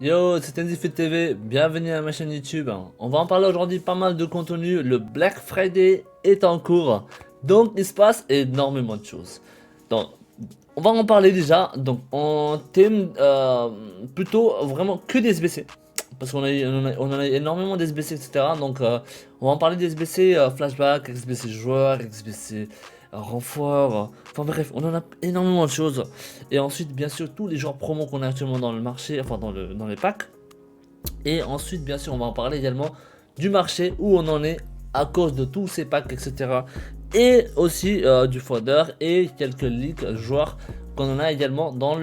Yo, c'est NZFit TV, bienvenue à ma chaîne YouTube. On va en parler aujourd'hui, pas mal de contenu. Le Black Friday est en cours, donc il se passe énormément de choses. Donc, on va en parler déjà. Donc, en thème plutôt vraiment que des SBC. Parce on en a énormément d'SBC, etc. Donc, on va en parler des SBC flashback, SBC joueurs, SBC renfort. Enfin bref, on en a énormément de choses. Et ensuite, bien sûr, tous les genres promos qu'on a actuellement dans le marché, enfin dans les packs. Et ensuite, bien sûr, on va en parler également du marché, où on en est à cause de tous ces packs, etc. Et aussi du fodder et quelques leaks joueurs qu'on en a également dans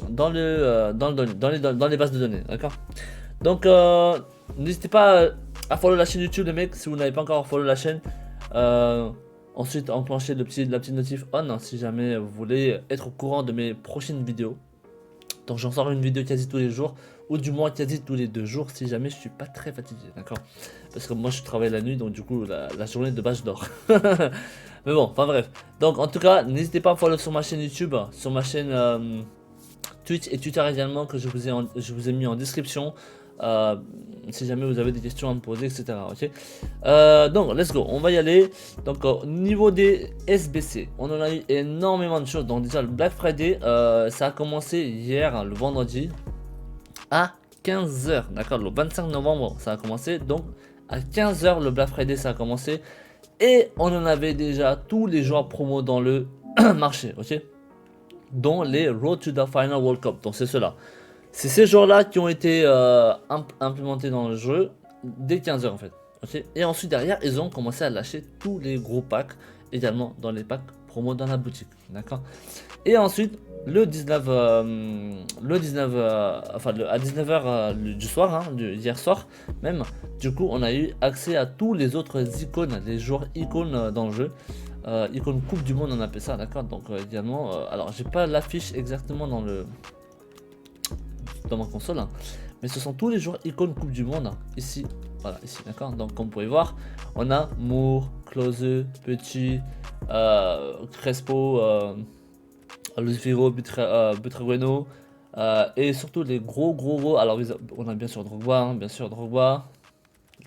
dans les bases de données, d'accord. Donc n'hésitez pas à follow la chaîne YouTube les mecs si vous n'avez pas encore follow la chaîne. Ensuite enclenchez la petite notif on si jamais vous voulez être au courant de mes prochaines vidéos. Donc j'en sors une vidéo quasi tous les jours, ou du moins quasi tous les 2 jours si jamais je suis pas très fatigué, d'accord. Parce que moi je travaille la nuit, donc du coup la journée de base je dors. Mais bon, enfin bref. Donc en tout cas, n'hésitez pas à follow sur ma chaîne YouTube, sur ma chaîne Twitch et Twitter également que je vous ai mis en description. Si jamais vous avez des questions à me poser, etc. Ok. Donc let's go, on va y aller. Donc au niveau des SBC, on en a eu énormément de choses. Donc déjà le Black Friday, ça a commencé hier, le vendredi, à 15h. D'accord, le 25 novembre ça a commencé. Donc à 15h le Black Friday ça a commencé. Et on en avait déjà tous les joueurs promo dans le marché, ok, dont les Road to the Final World Cup. Donc c'est cela. C'est ces joueurs-là qui ont été implémentés dans le jeu dès 15h en fait. Okay. Et ensuite derrière, ils ont commencé à lâcher tous les gros packs également dans les packs promo dans la boutique. D'accord. Et ensuite, le 19, à 19h du soir, hein, hier soir même, du coup, on a eu accès à tous les autres icônes, les joueurs icônes dans le jeu. Icône Coupe du Monde, on appelle ça, d'accord. Donc également, alors j'ai pas l'affiche exactement dans ma console, hein, mais ce sont tous les joueurs icônes Coupe du Monde, hein, ici, voilà, ici, d'accord. Donc comme vous pouvez voir, on a Moore, Klose, Petit, Crespo, Lucifero, Butragueno, et surtout les gros, alors on a bien sûr Drogba, hein,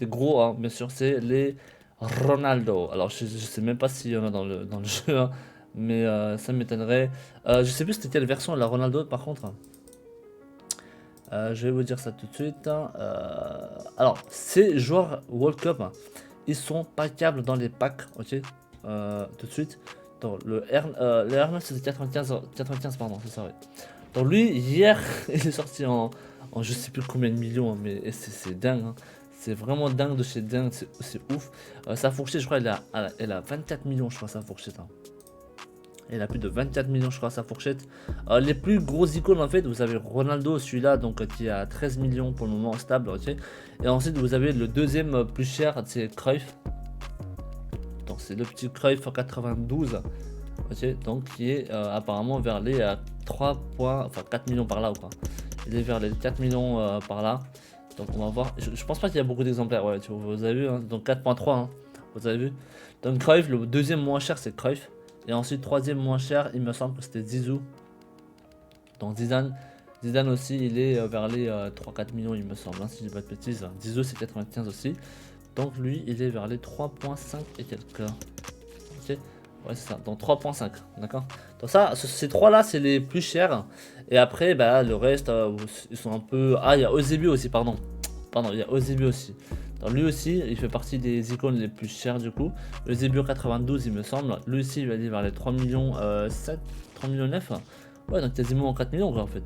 les gros, hein, bien sûr, c'est les Ronaldo. Alors je sais même pas s'il y en a dans le jeu, hein, mais ça m'étonnerait. Je sais plus c'était quelle version la Ronaldo par contre. Je vais vous dire ça tout de suite. Alors, ces joueurs World Cup, ils sont packables dans les packs, ok. Tout de suite. Donc, le R9 c'était 95 pardon, c'est ça, oui. Donc lui, hier, il est sorti en je sais plus combien de millions, hein, mais c'est dingue, hein. C'est vraiment dingue de chez dingue, c'est ouf. Sa fourchette, je crois, elle a 24 millions, je crois, sa fourchette, hein. Elle a plus de 24 millions, je crois, sa fourchette. Les plus gros icônes, en fait, vous avez Ronaldo, celui-là, donc qui a 13 millions pour le moment stable, ok. Et ensuite, vous avez le deuxième plus cher, c'est Cruyff. Donc, c'est le petit Cruyff en 92, ok. Donc, qui est apparemment vers les 4 millions par là, ou quoi. Il est vers les 4 millions par là. Donc, on va voir. Je pense pas qu'il y a beaucoup d'exemplaires, ouais, vous avez vu, hein. Donc, 4.3, hein, vous avez vu. Donc, Cruyff, le deuxième moins cher, c'est Cruyff. Et ensuite, troisième moins cher, il me semble que c'était Zizou. Donc Zidane aussi, il est vers les 3-4 millions, il me semble, hein, si je dis pas de bêtises. Zizou, c'est 95 aussi. Donc lui, il est vers les 3.5 et quelques. Ok, ouais, c'est ça. Donc 3.5, d'accord. Donc ça, ces trois-là, c'est les plus chers. Et après, bah, le reste, ils sont un peu. Ah, il y a Eusebio aussi, pardon. Pardon, il y a Eusebio aussi. Donc lui aussi, il fait partie des icônes les plus chères du coup. Eusebio 92, il me semble. Lui aussi, il va aller vers les 3 millions 7, 3 millions 9. Ouais, donc quasiment 4 millions quoi, en fait.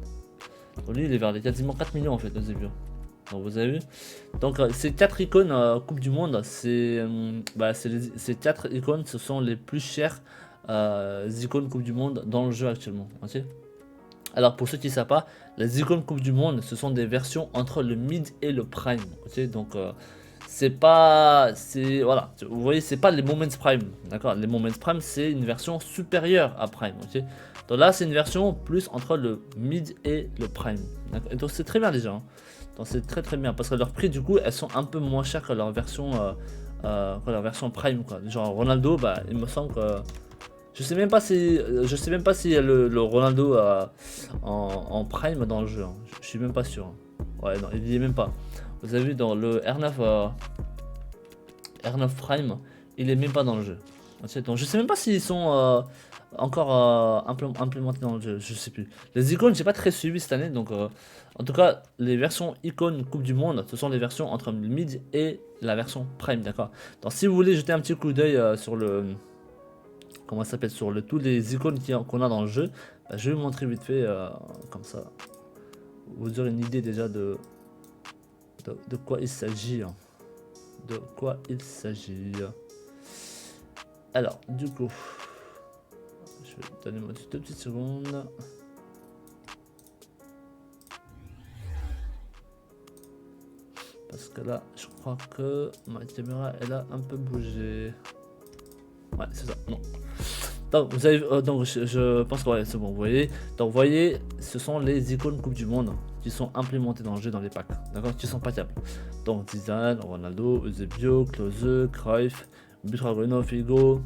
Donc lui, il est vers les quasiment 4 millions en fait, Eusebio. Donc vous avez vu. Donc ces 4 icônes Coupe du Monde, ces 4 icônes, ce sont les plus chères icônes Coupe du Monde dans le jeu actuellement. Ok. Alors pour ceux qui ne savent pas, les icônes Coupe du Monde, ce sont des versions entre le mid et le prime. Ok, donc voilà, vous voyez, c'est pas les Moments Prime, d'accord. Les Moments Prime, c'est une version supérieure à Prime, ok. Donc là, c'est une version plus entre le mid et le Prime. Et donc c'est très bien déjà, hein. Donc c'est très bien parce que leur prix, du coup, elles sont un peu moins chères que leur version Prime, quoi. Genre Ronaldo, bah, il me semble que Je sais même pas si, le Ronaldo en prime dans le jeu, hein. Je suis même pas sûr, hein. Ouais, non, il y est même pas. Vous avez vu dans le R9, R9 Prime, il est même pas dans le jeu. Donc je sais même pas s'ils sont encore implémentés dans le jeu, je sais plus. Les icônes, j'ai pas très suivi cette année, donc en tout cas, les versions icônes Coupe du Monde, ce sont les versions entre le mid et la version Prime, d'accord. Donc si vous voulez jeter un petit coup d'œil sur le, comment ça s'appelle, sur le tous les icônes qu'on a dans le jeu, bah, je vais vous montrer vite fait comme ça. Vous aurez une idée déjà de quoi il s'agit, hein. De quoi il s'agit. Alors, du coup, je vais donner moi 2 petites secondes. Parce que là, je crois que ma caméra, elle a un peu bougé. Ouais, c'est ça, non. Donc, vous avez, donc je pense que ouais, c'est bon, vous voyez. Donc, vous voyez, ce sont les icônes Coupe du Monde qui sont implémentées dans le jeu, dans les packs, d'accord, qui sont patiables. Donc, Zidane, Ronaldo, Eusebio, Klose, Cruyff, Butragueño, Figo,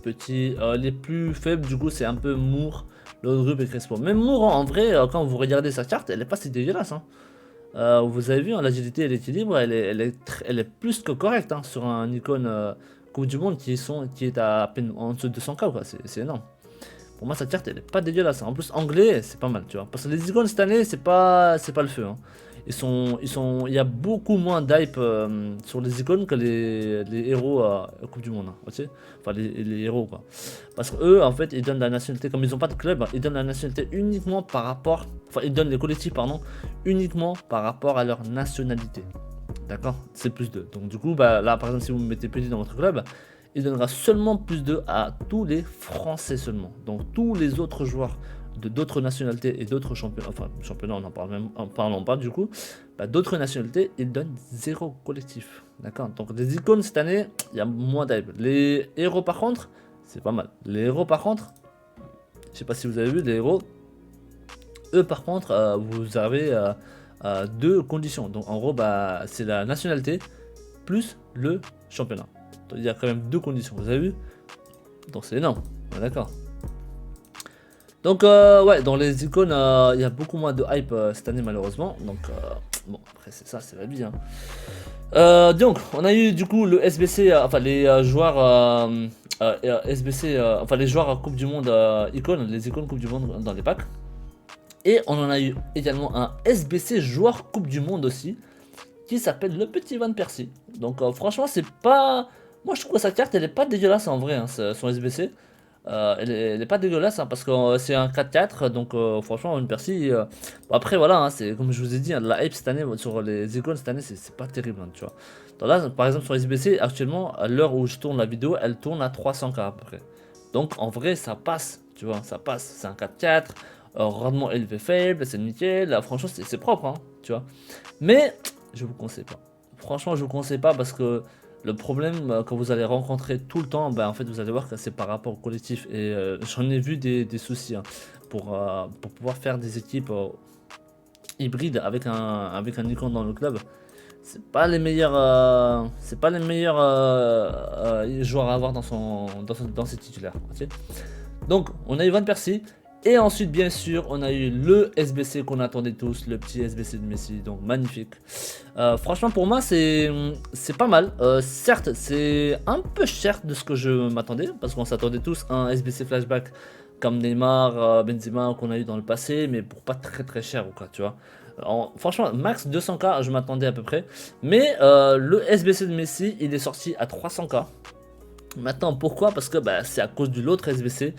Petit. Les plus faibles, du coup, c'est un peu Moore, Laudrup et Crespo. Même Moore, en vrai, quand vous regardez sa carte, elle est pas si dégueulasse, hein. Vous avez vu, hein, l'agilité et l'équilibre, elle est plus que correcte, hein, sur un icône Coupe du Monde qui est à peine en dessous de 200k, quoi. C'est énorme. Pour moi, cette carte, elle est pas dégueulasse, hein. En plus, anglais, c'est pas mal, tu vois. Parce que les icônes cette année, c'est pas le feu, hein. Il y a beaucoup moins d'hype sur les icônes que les héros Coupe du Monde, hein, ok. Enfin, les héros, quoi. Parce que eux, en fait, ils donnent la nationalité, comme ils ont pas de club, ils donnent la nationalité uniquement par rapport, enfin, ils donnent les collectifs, pardon, uniquement par rapport à leur nationalité. D'accord, c'est plus 2. Donc du coup, bah, là par exemple, si vous mettez Petit dans votre club, il donnera seulement plus 2 à tous les Français seulement. Donc tous les autres joueurs de d'autres nationalités et d'autres championnats, enfin championnats on en parlons pas du coup, bah, d'autres nationalités, ils donnent 0 collectif. D'accord, donc les icônes cette année, il y a moins d'hype. Les héros par contre, c'est pas mal. Les héros par contre, je sais pas si vous avez vu, les héros, eux par contre, vous avez 2 conditions. Donc en gros, bah, c'est la nationalité plus le championnat. Donc, il y a quand même 2 conditions, vous avez vu. Donc c'est énorme, ouais, d'accord. Donc ouais, dans les icônes, il y a beaucoup moins de hype cette année malheureusement. Donc bon, après c'est ça, c'est la vie, hein. Donc on a eu du coup le SBC, enfin les joueurs SBC, enfin les joueurs Coupe du Monde icônes, les icônes Coupe du Monde dans les packs. Et on en a eu également un SBC joueur Coupe du Monde aussi, qui s'appelle le petit Van Persie. Donc franchement, c'est pas... Moi je trouve que sa carte, elle est pas dégueulasse en vrai, hein, son SBC. Elle est pas dégueulasse, hein, parce que c'est un 4-4, donc franchement, Van Persie... Bon, après voilà, hein, c'est comme je vous ai dit, hein, la hype cette année, sur les icônes cette année, c'est pas terrible, hein, tu vois. Donc là, par exemple sur SBC, actuellement, à l'heure où je tourne la vidéo, elle tourne à 300k à peu près. Donc en vrai, ça passe, tu vois, ça passe. C'est un 4-4. Rendement élevé faible, c'est nickel, là, franchement c'est propre, hein, tu vois. Mais je vous conseille pas. Franchement, je vous conseille pas parce que le problème quand vous allez rencontrer tout le temps, ben, en fait vous allez voir que c'est par rapport au collectif. Et j'en ai vu des soucis, hein, pour pouvoir faire des équipes hybrides avec un icône dans le club. C'est pas les meilleurs, joueurs à avoir dans ses titulaires. Okay. Donc on a eu Van Persie. Et ensuite, bien sûr, on a eu le SBC qu'on attendait tous, le petit SBC de Messi, donc magnifique. Franchement, pour moi, c'est pas mal. Certes, c'est un peu cher de ce que je m'attendais, parce qu'on s'attendait tous à un SBC flashback comme Neymar, Benzema qu'on a eu dans le passé, mais pour pas très cher ou quoi, tu vois. Franchement, max 200k, je m'attendais à peu près. Mais le SBC de Messi, il est sorti à 300k. Maintenant, pourquoi? Parce que bah, c'est à cause de l'autre SBC.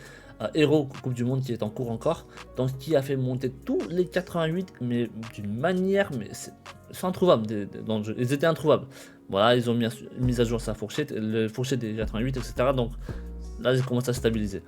Héros Coupe du Monde qui est en cours encore, donc qui a fait monter tous les 88, mais d'une manière, mais c'est introuvable dans le jeu. Ils étaient introuvables. Voilà, ils ont mis à jour sa fourchette, le fourchette des 88, etc. Donc là, ils commencent à stabiliser.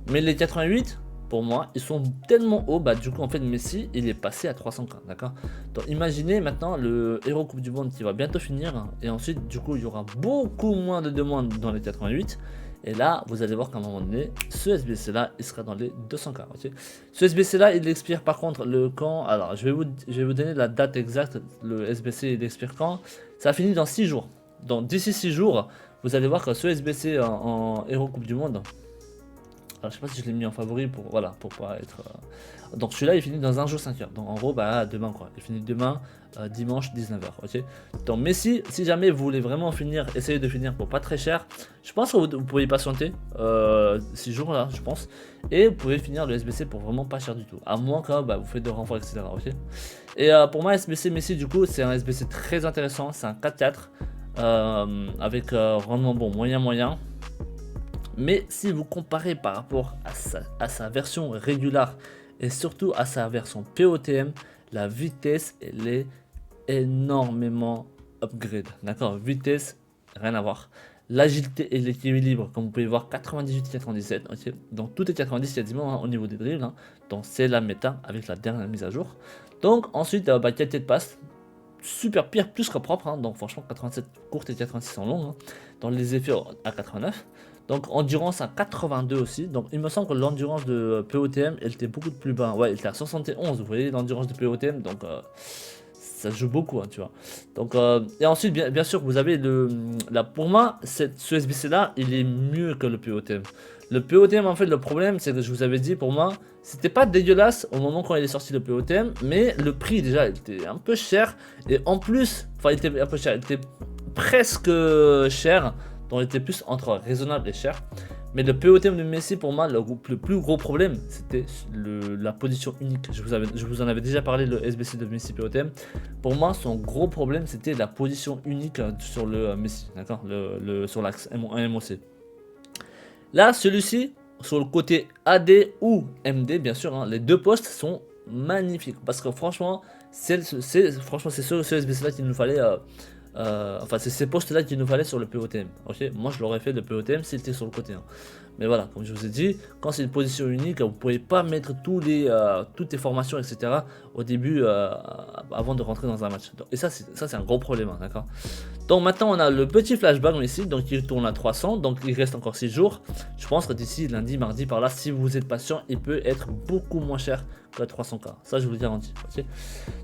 Mais les 88, pour moi, ils sont tellement hauts, bah du coup, en fait, Messi, il est passé à 300k, d'accord. Donc imaginez maintenant le Héros Coupe du Monde qui va bientôt finir, et ensuite, du coup, il y aura beaucoup moins de demandes dans les 88. Et là, vous allez voir qu'à un moment donné, ce SBC là, il sera dans les 200k. Okay, ce SBC là, il expire par contre le quand. Alors, je vais vous donner la date exacte. Le SBC, il expire quand? Ça finit dans 6 jours. Donc, d'ici 6 jours, vous allez voir que ce SBC en Héros Coupe du Monde, Alors, je sais pas si je l'ai mis en favori pour, voilà, pour pas être... Donc celui-là il finit dans un jour 5 heures. Donc en gros, bah demain quoi. Il finit demain, dimanche 19h. Ok. Donc Messi, si jamais vous voulez vraiment finir, essayez de finir pour pas très cher. Je pense que vous pourriez patienter 6 jours là, je pense. Et vous pouvez finir le SBC pour vraiment pas cher du tout. À moins que bah, vous faites de renforts, etc. Ok. Et pour moi, SBC Messi, du coup, c'est un SBC très intéressant. C'est un 4-4 avec rendement bon, moyen. Mais si vous comparez par rapport à sa version régulière et surtout à sa version POTM, la vitesse elle est énormément upgrade. D'accord, vitesse, rien à voir. L'agilité et l'équilibre, comme vous pouvez voir, 98-97. Okay. Donc tout est 90 quasiment hein, au niveau des dribbles. Hein. Donc c'est la méta avec la dernière mise à jour. Donc ensuite, qualité de passe, super pire, plus que propre. Hein. Donc franchement, 87 courtes et 86 en longue. Hein. Dans les effets à 89. Donc endurance à 82 aussi. Donc il me semble que l'endurance de POTM elle était beaucoup plus bas. Ouais, elle était à 71. Vous voyez l'endurance de POTM. Donc ça joue beaucoup, hein, tu vois. Donc et ensuite bien sûr vous avez pour moi ce SBC là il est mieux que le POTM. Le POTM en fait le problème c'est que je vous avais dit pour moi c'était pas dégueulasse au moment quand il est sorti le POTM, mais le prix déjà il était un peu cher et en plus enfin il était un peu cher, il était presque cher. Donc il était plus entre raisonnable et cher. Mais le POTM de Messi, pour moi, le plus gros problème, c'était la position unique. Je vous en avais déjà parlé, le SBC de Messi POTM. Pour moi, son gros problème, c'était la position unique sur le Messi, d'accord, sur l'axe MOC. Là, celui-ci, sur le côté AD ou MD, bien sûr, hein, les deux postes sont magnifiques. Parce que franchement, c'est ce SBC-là qu'il nous fallait... enfin, c'est ces postes-là qu'il nous fallait sur le POTM. Ok, moi je l'aurais fait le POTM s'il était sur le côté 1. Mais voilà, comme je vous ai dit, quand c'est une position unique, vous pouvez pas mettre toutes les formations, etc. au début avant de rentrer dans un match. Et ça, c'est un gros problème, hein, d'accord. Donc maintenant, on a le petit flashback ici, donc il tourne à 300, donc il reste encore 6 jours. Je pense que d'ici lundi, mardi, par là, si vous êtes patient, il peut être beaucoup moins cher que 300K. Ça, je vous le garantis. Okay.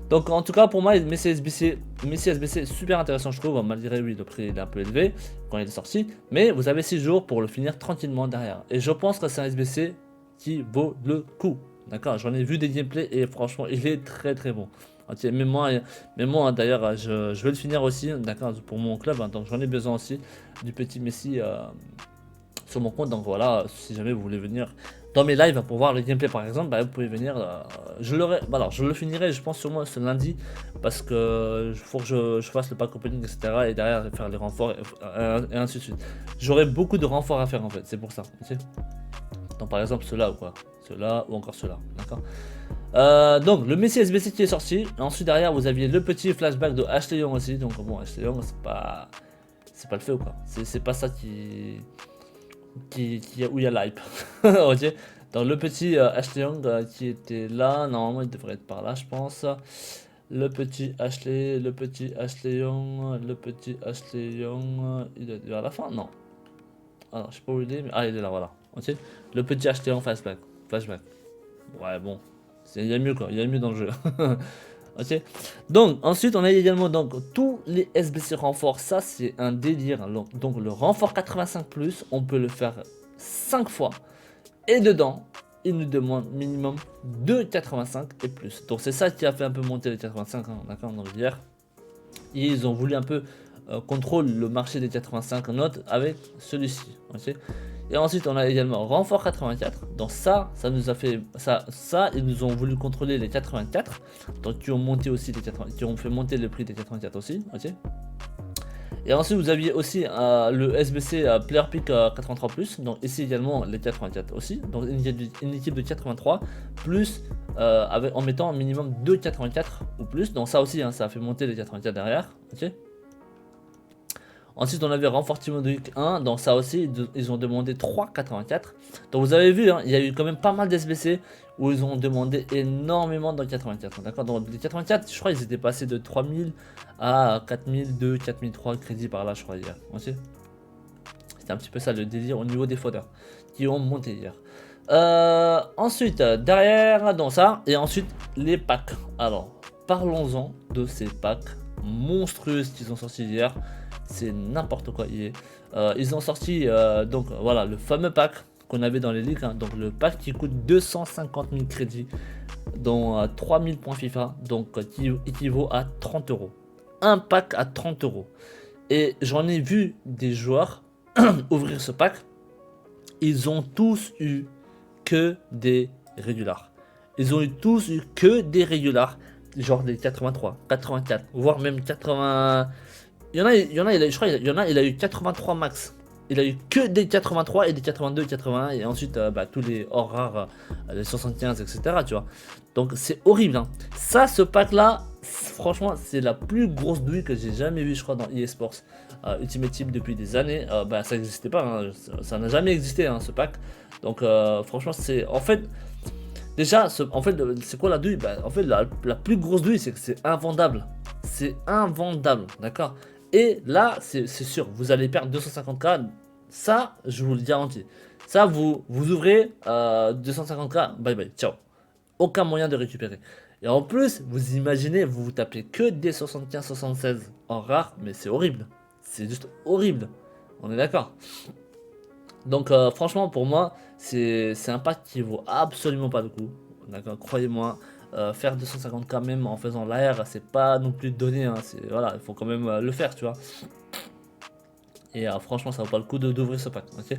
Donc en tout cas, pour moi, Messi SBC est super intéressant, je trouve, malgré oui, le prix est un peu élevé quand il est sorti. Mais vous avez 6 jours pour le finir tranquillement derrière. Et je pense que c'est un SBC qui vaut le coup. D'accord, j'en ai vu des gameplays et franchement, il est très bon. Okay, mais moi d'ailleurs, je vais le finir aussi, d'accord, pour mon club. Hein, donc j'en ai besoin aussi du petit Messi sur mon compte. Donc voilà, si jamais vous voulez venir dans mes lives pour voir le gameplay par exemple, bah, vous pouvez venir. Je le finirai, je pense sûrement ce lundi parce que faut que je fasse le pack opening, etc. Et derrière faire les renforts et ainsi de suite. J'aurai beaucoup de renforts à faire en fait, c'est pour ça. Okay, donc par exemple ceux-là ou quoi, ceux-là ou encore ceux-là, d'accord. Donc le Messi SBC qui est sorti. Ensuite derrière vous aviez le petit flashback de Ashley Young aussi. Donc bon, Ashley Young c'est pas le feu ou quoi. C'est pas ça où il y a l'hype. Ok. Donc le petit Ashley Young qui était là, normalement il devrait être par là je pense. Le petit Ashley Young, il est vers la fin, non. Alors je sais pas où il est, mais il est là, voilà. Ok. Le petit Ashley Young flashback. Ouais bon. Il y a mieux quoi, il y a mieux dans le jeu. Ok. Donc ensuite on a également donc tous les SBC renforts, ça c'est un délire. Donc le renfort 85+, on peut le faire 5 fois. Et dedans, il nous demande minimum de 85 et plus. Donc c'est ça qui a fait un peu monter les 85, hein, d'accord. Donc hier, ils ont voulu un peu contrôler le marché des 85 notes avec celui-ci. Okay. Et ensuite, on a également renfort 84. Donc ça nous a fait ça, ils nous ont voulu contrôler les 84. Donc qui ont monté aussi les 80, qui ont fait monter le prix des 84 aussi. Ok. Et ensuite, vous aviez aussi le SBC Player Pick 83+. Donc ici également les 84 aussi. Donc une équipe de 83 plus en mettant un minimum de 84 ou plus. Donc ça aussi, hein, ça a fait monter les 84 derrière. Ok. Ensuite, on avait renfort Timodovic 1. Donc ça aussi, ils ont demandé 3,84. Donc vous avez vu, hein, il y a eu quand même pas mal d'SBC où ils ont demandé énormément dans 84. D'accord. Donc les 84, je crois ils étaient passés de 3000 à 4002, 4003 crédits par là, je crois, hier. C'était un petit peu ça le délire au niveau des foders qui ont monté hier. Ensuite, derrière, dans ça, et ensuite les packs. Alors, parlons-en de ces packs monstrueuses qu'ils ont sortis hier. C'est n'importe quoi. Ils ont sorti donc voilà le fameux pack qu'on avait dans les leaks, hein. Donc le pack qui coûte 250 000 crédits, dont 3000 points FIFA, donc qui équivaut à 30 euros. Un pack à 30 euros. Et j'en ai vu des joueurs ouvrir ce pack, ils ont tous eu que des régulars. Ils ont tous eu que des régulars, genre des 83, 84, voire même 80. Il y en a, je crois, il y en a, il a eu 83 max. Il a eu que des 83 et des 82, 81 et ensuite tous les hors rares, les 75, etc. Tu vois. Donc c'est horrible. Hein. Ça, ce pack là, franchement, c'est la plus grosse douille que j'ai jamais vue, je crois, dans EA Sports. Ultimate Team depuis des années, ça n'existait pas. Hein. Ça n'a jamais existé, hein, ce pack. Donc franchement, c'est en fait. Déjà, c'est quoi la douille? En fait, la plus grosse douille, c'est que c'est invendable. C'est invendable, d'accord? Et là, c'est sûr, vous allez perdre 250k. Ça, je vous le garantis. Ça, vous ouvrez 250k, bye bye, ciao. Aucun moyen de récupérer. Et en plus, vous imaginez, vous tapez que des 75-76 en rare, mais c'est horrible. C'est juste horrible. On est d'accord? Donc franchement pour moi c'est un pack qui vaut absolument pas le coup. D'accord, croyez-moi, faire 250k même en faisant l'AR c'est pas non plus donné, hein. Voilà, il faut quand même le faire, tu vois. Et franchement ça vaut pas le coup d'ouvrir ce pack, ok.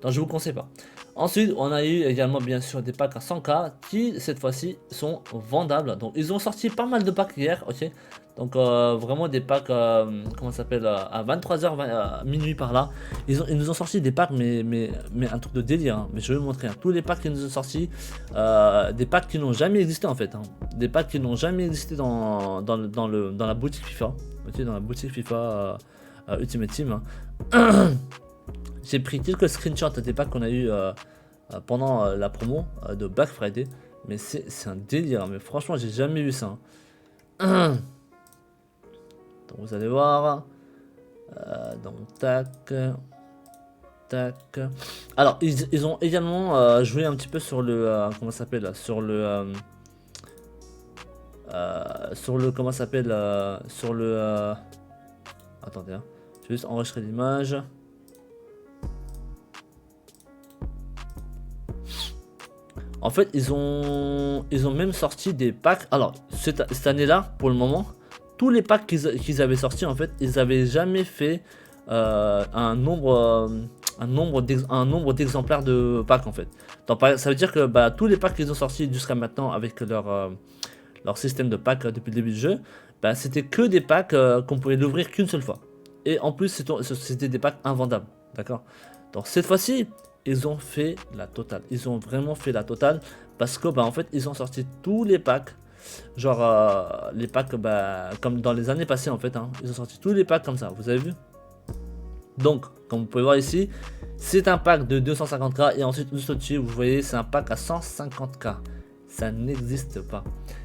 Donc je vous conseille pas. Ensuite on a eu également bien sûr des packs à 100k qui cette fois-ci sont vendables. Donc ils ont sorti pas mal de packs hier, ok. Donc vraiment des packs, comment ça s'appelle, à 23h minuit par là. Ils nous ont sorti des packs mais un truc de délire, hein. Mais je vais vous montrer, hein. Tous les packs qu'ils nous ont sortis, des packs qui n'ont jamais existé en fait, hein. Des packs qui n'ont jamais existé dans la boutique FIFA, ok, dans la boutique FIFA Ultimate Team, hein. J'ai pris quelques screenshots des packs qu'on a eu pendant la promo de Black Friday. Mais c'est un délire, mais franchement j'ai jamais vu ça, hein. Donc vous allez voir. Donc tac. Tac. Alors ils ont également joué un petit peu sur le comment ça s'appelle, sur le comment ça s'appelle, sur le attendez, hein. Je vais juste enregistrer l'image. En fait, ils ont même sorti des packs. Alors, cette année-là, pour le moment, tous les packs qu'ils avaient sortis, en fait, ils avaient jamais fait un nombre d'exemplaires de packs, en fait. Donc, ça veut dire que tous les packs qu'ils ont sortis jusqu'à maintenant avec leur système de packs depuis le début du jeu, c'était que des packs qu'on pouvait l'ouvrir qu'une seule fois. Et en plus, c'était des packs invendables. D'accord? Donc, cette fois-ci, ils ont fait la totale. Ils ont vraiment fait la totale parce que en fait ils ont sorti tous les packs, genre les packs comme dans les années passées en fait, hein. Ils ont sorti tous les packs comme ça, vous avez vu. Donc comme vous pouvez voir ici, c'est un pack de 250k et ensuite juste au-dessus vous voyez c'est un pack à 150k. Ça n'existe pas.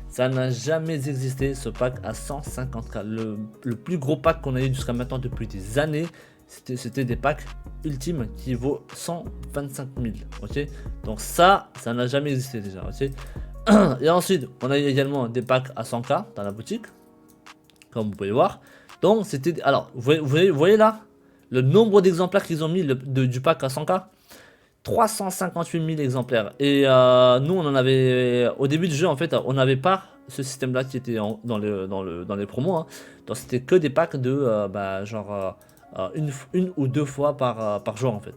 Ça n'a jamais existé ce pack à 150k. Le plus gros pack qu'on a eu jusqu'à maintenant depuis des années, c'était des packs ultimes qui vaut 125 000, ok. Donc ça n'a jamais existé déjà, ok. Et ensuite on a eu également des packs à 100k dans la boutique, comme vous pouvez voir. Donc c'était, alors vous voyez là le nombre d'exemplaires qu'ils ont mis du pack à 100k, 358 000 exemplaires. Et nous on en avait au début du jeu, en fait on n'avait pas ce système là qui était dans les promos, hein. Donc c'était que des packs de genre une ou deux fois par joueur en fait.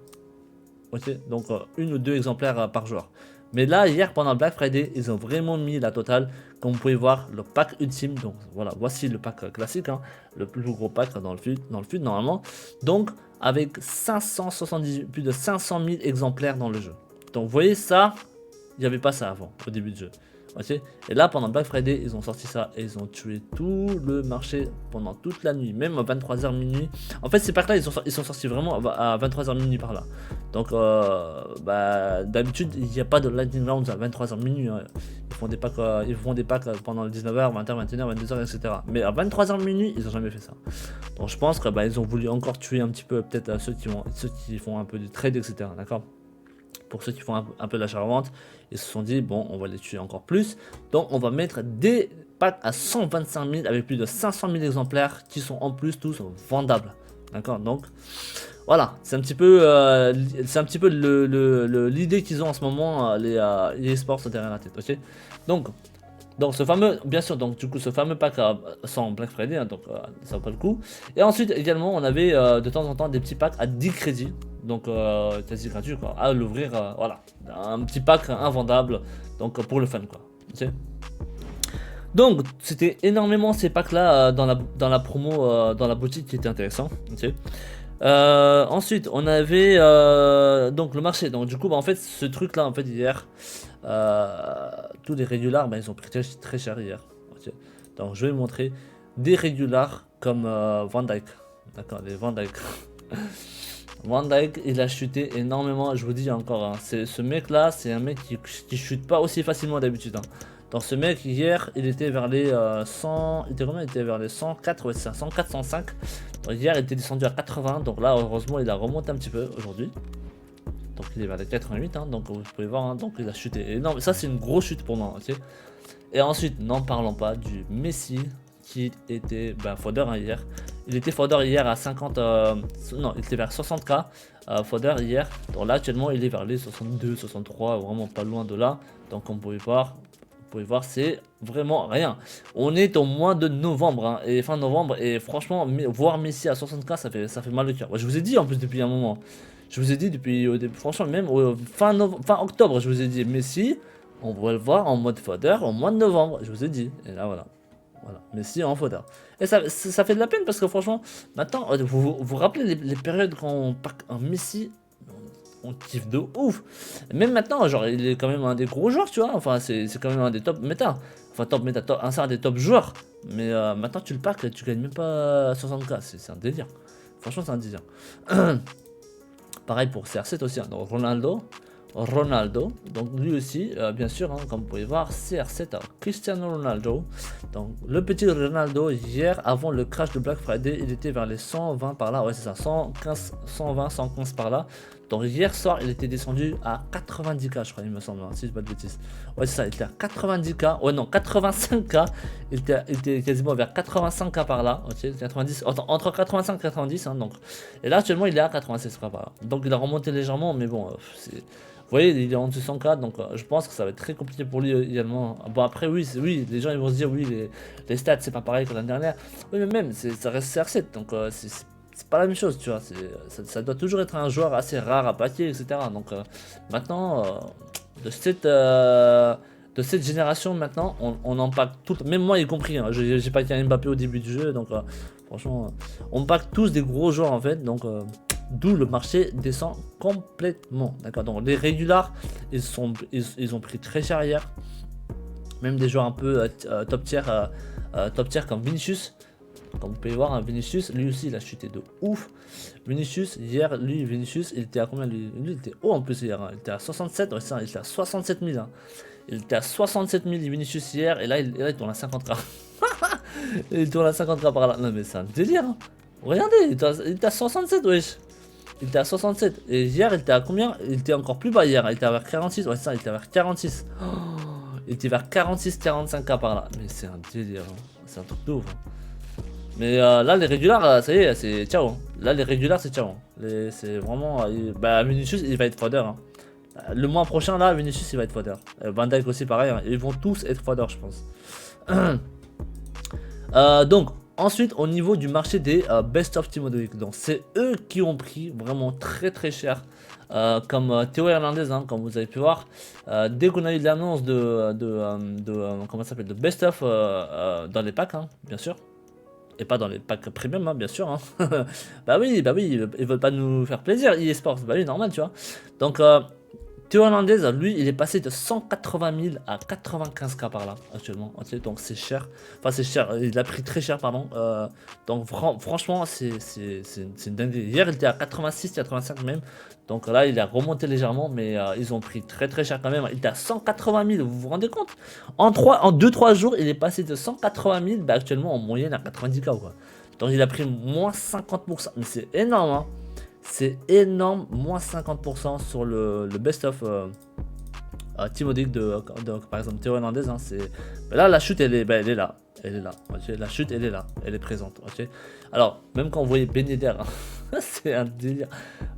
Ok, donc une ou deux exemplaires par joueur. Mais là, hier, pendant Black Friday, ils ont vraiment mis la totale. Comme vous pouvez voir, le pack ultime. Donc voilà, voici le pack classique, hein, le plus gros pack dans le feed normalement. Donc avec 578, plus de 500 000 exemplaires dans le jeu. Donc vous voyez ça, il n'y avait pas ça avant, au début du jeu. Okay. Et là, pendant Black Friday, ils ont sorti ça et ils ont tué tout le marché pendant toute la nuit, même à 23h minuit. En fait, ces packs-là, ils sont sortis vraiment à 23h minuit par là. Donc, d'habitude, il n'y a pas de Lightning Rounds à 23h minuit, hein. Ils font des packs pendant 19h, 20h, 21h, 22h, etc. Mais à 23h minuit, ils n'ont jamais fait ça. Donc, je pense que ils ont voulu encore tuer un petit peu peut-être ceux qui font un peu de trade, etc. D'accord? Pour ceux qui font un peu l'achat-revente, ils se sont dit bon, on va les tuer encore plus, donc on va mettre des packs à 125 000 avec plus de 500 000 exemplaires qui sont en plus tous vendables, d'accord. Donc Voilà, c'est un petit peu, l'idée qu'ils ont en ce moment, les esports derrière la tête, ok. Donc, ce fameux, bien sûr, donc du coup, ce fameux pack sans Black Friday, hein, donc ça vaut pas le coup. Et ensuite, également, on avait de temps en temps des petits packs à 10 crédits, donc quasi gratuit, quoi, à l'ouvrir, voilà. Un petit pack invendable, donc pour le fun, quoi, ok. Donc, c'était énormément ces packs-là dans la promo, dans la boutique qui était intéressant, ok. Ensuite, on avait donc le marché. Donc, du coup, bah, en fait, ce truc-là, en fait, hier, tous les régulars, bah, ils ont pris très cher hier. Ok. Donc, je vais vous montrer des régulars comme Van Dyke. D'accord, les Van Dyke. Van Dyke, il a chuté énormément. Je vous dis encore, hein, ce mec-là, c'est un mec qui chute pas aussi facilement d'habitude. Hein. Donc, ce mec, hier, il était vers les 100. Il était combien? Il était vers les 104, ouais, c'est ça, 104, 105. Donc, hier, il était descendu à 80. Donc là, heureusement, il a remonté un petit peu aujourd'hui. Donc, il est vers les 88. Hein, donc, vous pouvez voir, hein, donc il a chuté énorme. Ça, c'est une grosse chute pour moi. Ok. Et ensuite, n'en parlons pas du Messi qui était fodder hein, hier. Il était fodder hier à 50. Non, il était vers 60k fodder hier. Donc là, actuellement, il est vers les 62, 63, vraiment pas loin de là. Donc, on pouvait voir. Vous pouvez voir, c'est vraiment rien. On est au mois de novembre, hein, et fin novembre, et franchement, voir Messi à 60k, ça fait mal au cœur. Ouais, je vous ai dit en plus depuis un moment. Je vous ai dit depuis, franchement, même fin octobre, je vous ai dit, Messi, on va le voir en mode fodder au mois de novembre. Je vous ai dit, et là voilà. Voilà, Messi en fodder. Et ça fait de la peine parce que franchement, maintenant, vous rappelez les périodes quand on pack un Messi, on kiffe de ouf. Même maintenant, genre, il est quand même un des gros joueurs, tu vois. Enfin, c'est quand même un des top méta. Enfin, top méta, un des top joueurs. Mais maintenant, tu le packs, tu gagnes même pas 60k. C'est un délire. Franchement, c'est un délire. Pareil pour CR7 aussi. Hein. Donc, Ronaldo, donc lui aussi, bien sûr, hein, comme vous pouvez voir, CR7 à Cristiano Ronaldo. Donc le petit Ronaldo, hier, avant le crash de Black Friday, il était vers les 120 par là, ouais c'est ça, 115, 120, 115 par là. Donc hier soir, il était descendu à 90k, je crois, il me semble, hein, si je dis pas de bêtises. Ouais c'est ça, il était à 90k, ouais non, 85k, il était quasiment vers 85k par là, ok, 90, entre 85 et 90, hein, donc. Et là actuellement, il est à 96 par là. Donc il a remonté légèrement, mais bon, c'est... Vous voyez, il est en dessous de 104, donc je pense que ça va être très compliqué pour lui également. Bon, après, oui, les gens ils vont se dire, oui, les stats, c'est pas pareil que l'année dernière. Oui, mais même, ça reste CR7, donc c'est pas la même chose, tu vois. Ça doit toujours être un joueur assez rare à paquer, etc. Donc maintenant, de cette génération, maintenant, on en pack tout. Même moi y compris, hein, j'ai packé un Mbappé au début du jeu, donc franchement, on pack tous des gros joueurs en fait, donc. D'où le marché descend complètement. D'accord. Donc les régulars, ils ont pris très cher hier. Même des joueurs un peu top tier comme Vinicius. Comme vous pouvez voir, hein, Vinicius, lui aussi, il a chuté de ouf. Vinicius, hier, Vinicius, il était à combien lui, il était haut en plus hier. Hein. Il était à 67, ouais, ça, il était à 67 000. Hein. Il était à 67 000 Vinicius hier, et là, il tourne à 50k. Il tourne à 50k par là. Non, mais c'est un délire. Hein. Regardez, il était à 67, wesh. Il était à 67. Et hier, il était à combien? Il était encore plus bas hier. Il était vers 46. Ouais, ça, il était vers 46. Oh, il était vers 46-45k par là. Mais c'est un délire. Hein. C'est un truc de ouf. Hein. Mais là, les régulars, ça y est, c'est ciao. Hein. Là, les régulars, c'est ciao. Hein. C'est vraiment. Vinicius, il va être fodder. Hein. Le mois prochain, là, Vinicius, il va être fodder. Van Dijk aussi, pareil. Hein. Ils vont tous être fodder, je pense. Donc. Ensuite, au niveau du marché des Best of Team of the Week, donc c'est eux qui ont pris vraiment très cher, comme Théo Hernandez, hein, comme vous avez pu voir. Dès qu'on a eu l'annonce comment ça s'appelle, de Best of dans les packs, hein, bien sûr, et pas dans les packs premium, hein, bien sûr. Hein. bah oui, ils veulent pas nous faire plaisir, eSports, bah oui, normal, tu vois. Donc Théo Hernandez, lui, il est passé de 180 000 à 95k par là, actuellement. Donc c'est cher. Enfin, c'est cher. Il a pris très cher, pardon. Donc franchement, c'est une dinguerie. Hier, il était à 86, 85 même. Donc là, il a remonté légèrement, mais ils ont pris très cher quand même. Il était à 180 000, vous vous rendez compte? En 2-3 jours, il est passé de 180 000, bah, actuellement, en moyenne, à 90k, quoi. Donc il a pris moins 50%. Mais c'est énorme, hein. C'est énorme, moins 50% sur le best-of Team of the Week de par exemple Théo Hernandez. Hein, là, la chute, elle est là. elle est là, ok. La chute, elle est là, elle est présente, ok. Alors, même quand vous voyez Ben Yedder, hein, c'est un délire.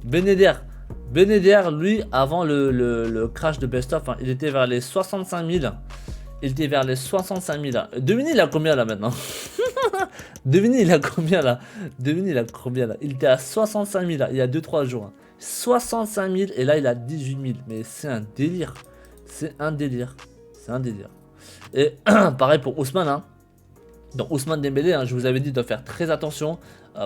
Ben Yedder, lui, avant le crash de Best of, hein, il était vers les 65 000. Il était vers les 65 000 là. Devinez, il a combien là maintenant? Devinez, il a combien là? Devinez, il a combien là? Il était à 65 000 là, il y a 2-3 jours. Hein. 65 000 et là, il a 18 000. Mais c'est un délire. C'est un délire. C'est un délire. Et pareil pour Ousmane. Hein. Donc Ousmane Dembélé, hein, je vous avais dit de faire très attention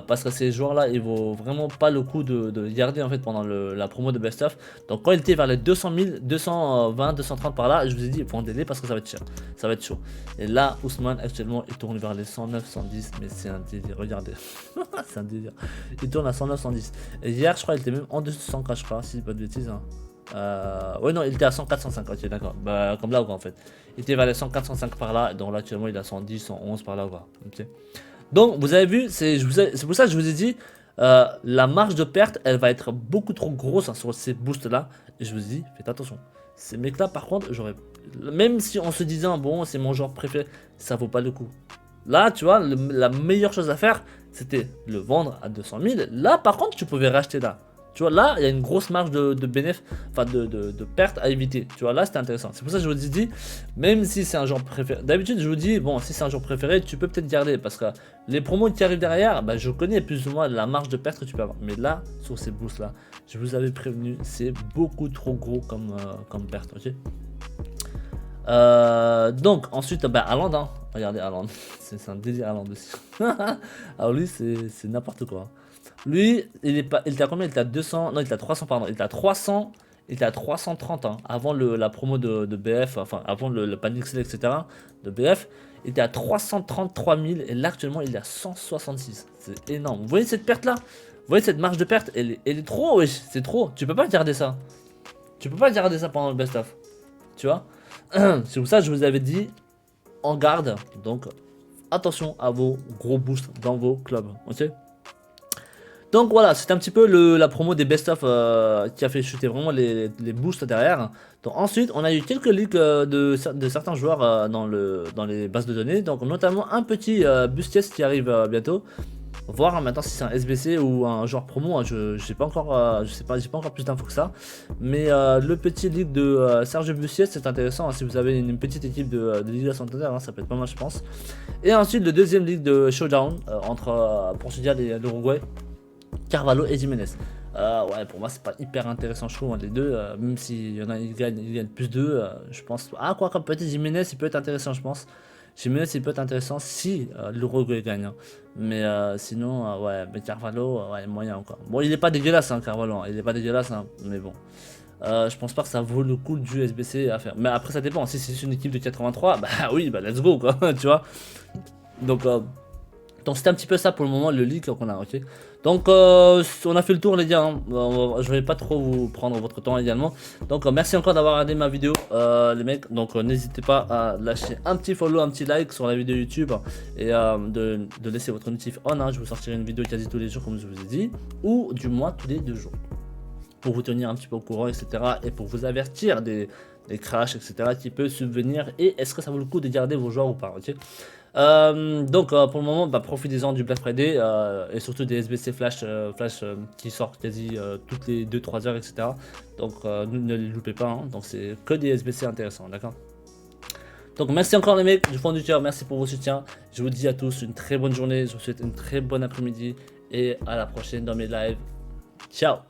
parce que ces joueurs-là, il vaut vraiment pas le coup de les garder en fait pendant la promo de Best of. Donc quand il était vers les 200 000, 220, 230 par là, je vous ai dit il faut en délai parce que ça va être cher, ça va être chaud. Et là, Ousmane actuellement, il tourne vers les 109, 110, mais c'est un délire, regardez, c'est un délire. Il tourne à 109, 110. Et hier, je crois, il était même en dessous de 100K, je crois, si je dis pas de bêtises. Hein. Ouais non il était à 104 105 ok d'accord bah comme là quoi en fait il était vers les 104 105 par là donc là actuellement il est à 110 111 par là quoi ok donc vous avez vu c'est pour ça que je vous ai dit la marge de perte elle va être beaucoup trop grosse hein, sur ces boosts là et je vous ai dit faites attention ces mecs là par contre j'aurais même si on se disait bon c'est mon joueur préféré ça vaut pas le coup là tu vois la meilleure chose à faire c'était le vendre à 200 000 là par contre tu pouvais racheter là. Tu vois, là, il y a une grosse marge de bénéfice, enfin de perte à éviter. Tu vois, là, c'était intéressant. C'est pour ça que je vous ai dit, même si c'est un genre préféré. D'habitude, je vous dis, bon, si c'est un genre préféré, tu peux peut-être garder. Parce que les promos qui arrivent derrière, bah, je connais plus ou moins la marge de perte que tu peux avoir. Mais là, sur ces boosts-là, je vous avais prévenu, c'est beaucoup trop gros comme perte. Ok. Donc, ensuite, bah, Haaland, hein. Regardez Haaland. C'est un délire Haaland aussi. Alors, lui, c'est n'importe quoi. Lui, il était à combien? Il était à 200, non, il était à 300, pardon. Il était à 300, il était à 330 hein, avant la promo de BF, enfin avant le panic sale, etc. de BF. Il était à 333 000 et là actuellement il est à 166. C'est énorme. Vous voyez cette perte là? Vous voyez cette marge de perte? Elle est trop, wesh, c'est trop. Tu peux pas garder ça. Tu peux pas garder ça pendant le best-of. Tu vois? C'est pour ça que je vous avais dit en garde. Donc attention à vos gros boosts dans vos clubs. Ok? Donc voilà, c'était un petit peu la promo des best-of qui a fait chuter vraiment les boosts derrière. Donc ensuite, on a eu quelques leaks de certains joueurs dans les bases de données. Donc notamment un petit Busquets qui arrive bientôt. Voir maintenant si c'est un SBC ou un joueur promo, hein, je sais pas encore, je sais pas, j'ai pas encore plus d'infos que ça. Mais le petit leak de Sergio Busquets, c'est intéressant hein, si vous avez une petite équipe de Liga Santander, hein, ça peut être pas mal je pense. Et ensuite le deuxième leak de Showdown entre Portugal et l'Uruguay. Carvalho et Jiménez. Ouais, pour moi, c'est pas hyper intéressant, je trouve, hein, les deux. Même s'il y en a, ils gagnent plus d'eux, je pense. Ah, quoi, comme peut-être Jiménez, il peut être intéressant, je pense. Jiménez, il peut être intéressant si l'Uruguay gagne. Hein. Mais sinon, ouais, mais Carvalho, ouais, moyen encore. Bon, il est pas dégueulasse, hein, Carvalho. Il est pas dégueulasse, hein, mais bon. Je pense pas que ça vaut le coup du SBC à faire. Mais après, ça dépend. Si c'est une équipe de 83, bah oui, bah let's go, quoi, tu vois. Donc c'était un petit peu ça pour le moment le leak qu'on a, ok. Donc on a fait le tour les gars, hein. Je vais pas trop vous prendre votre temps également. Donc merci encore d'avoir regardé ma vidéo les mecs. Donc n'hésitez pas à lâcher un petit follow, un petit like sur la vidéo YouTube et de laisser votre notif on, hein. Je vous sortirai une vidéo quasi tous les jours comme je vous ai dit. Ou du moins tous les 2 jours. Pour vous tenir un petit peu au courant, etc. Et pour vous avertir des crashs, etc. qui peuvent subvenir. Et est-ce que ça vaut le coup de garder vos joueurs ou pas, ok. Donc pour le moment bah, profitez-en du Black Friday et surtout des SBC flash qui sortent quasi toutes les 2-3 heures, etc. Donc ne les loupez pas, hein. Donc c'est que des SBC intéressants, d'accord. Donc merci encore les mecs du fond du cœur, merci pour vos soutiens. Je vous dis à tous une très bonne journée, je vous souhaite une très bonne après-midi et à la prochaine dans mes lives. Ciao.